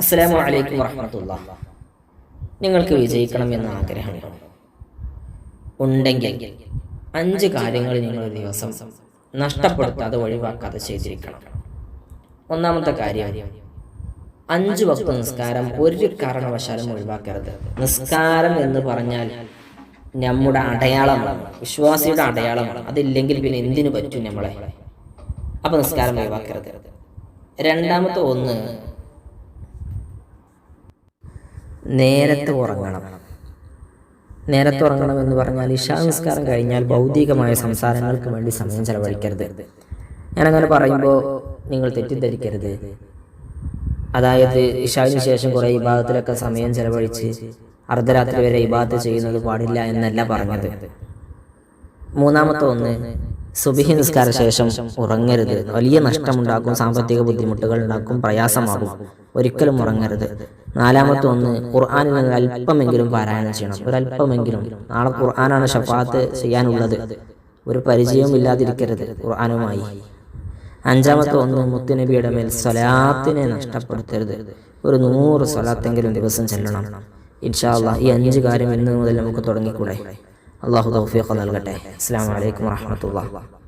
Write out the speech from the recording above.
അസ്സലാമു അലൈക്കും വറഹ്മത്തുള്ളാഹി. നിങ്ങൾക്ക് വിജയിക്കണമെന്ന ആഗ്രഹം ഉണ്ടെങ്കിൽ 5 കാര്യങ്ങൾ നിങ്ങൾ ഒരു ദിവസം നഷ്ടപ്പെടുത്താതെ ഒഴിവാക്കാതെ ചെയ്തിരിക്കണം. ഒന്നാമത്തെ കാര്യം, 5 വക്ത നിസ്കാരം ഒരു കാരണവശാലും ഒഴിവാക്കരുത്. നിസ്കാരം എന്ന് പറഞ്ഞാൽ നമ്മുടെ അടയാളമാണ്, വിശ്വാസിയുടെ അടയാളമാണ്. അതില്ലെങ്കിൽ പിന്നെ എന്തിനു പറ്റും നമ്മളെ? അപ്പൊ നിസ്കാരം ഒഴിവാക്കരുത്. രണ്ടാമത്തെ ഒന്ന്, നേരത്തെ ഉറങ്ങണം. നേരത്തെ ഉറങ്ങണം എന്ന് പറഞ്ഞാൽ ഇശാ നിസ്കാരം കഴിഞ്ഞാൽ ഭൗതികമായ സംസാരങ്ങൾക്ക് വേണ്ടി സമയം ചെലവഴിക്കരുത്. ഞാനങ്ങനെ പറയുമ്പോൾ നിങ്ങൾ തെറ്റിദ്ധരിക്കരുത്. അതായത് ഇശാവിന് ശേഷം കുറേ ഇബാദത്തിലൊക്കെ സമയം ചെലവഴിച്ച് അർദ്ധരാത്രി വരെ ഇബാദത്ത് ചെയ്യുന്നത് പാടില്ല എന്നല്ല പറഞ്ഞത്. മൂന്നാമത്തെ ഒന്ന്, സുബ്ഹി നിസ്കാര ശേഷം ഉറങ്ങരുത്. വലിയ നഷ്ടമുണ്ടാക്കും, സാമ്പത്തിക ബുദ്ധിമുട്ടുകൾ ഉണ്ടാക്കും, പ്രയാസമാകും. ഒരിക്കലും ഉറങ്ങരുത്. നാലാമത്തെ ഒന്ന്, ഖുർആനിൽ നിന്ന് അല്പമെങ്കിലും പാരായണം ചെയ്യണം. ഒരല്പമെങ്കിലും. നാളെ ഖുർആനാണ് ശഫാഅത്ത് ചെയ്യാനുള്ളത്. ഒരു പരിചയവും ഇല്ലാതിരിക്കരുത് ഖുർആനുമായി. അഞ്ചാമത്തെ ഒന്ന്, മുത്തുനബിയുടെ മേൽ സ്വലാത്തിനെ നഷ്ടപ്പെടുത്തരുത്. ഒരു 100 സ്വലാത്തെങ്കിലും ദിവസം ചെല്ലണം. ഇൻഷാ അല്ലാഹ് ഈ 5 കാര്യം ഇന്ന് മുതൽ നമുക്ക് തുടങ്ങിക്കൂടെ? അള്ളാഹു തൗഫീഖ് നൽകട്ടെ. അസ്സലാമു അലൈക്കും വറഹ്മത്തുള്ളാഹി.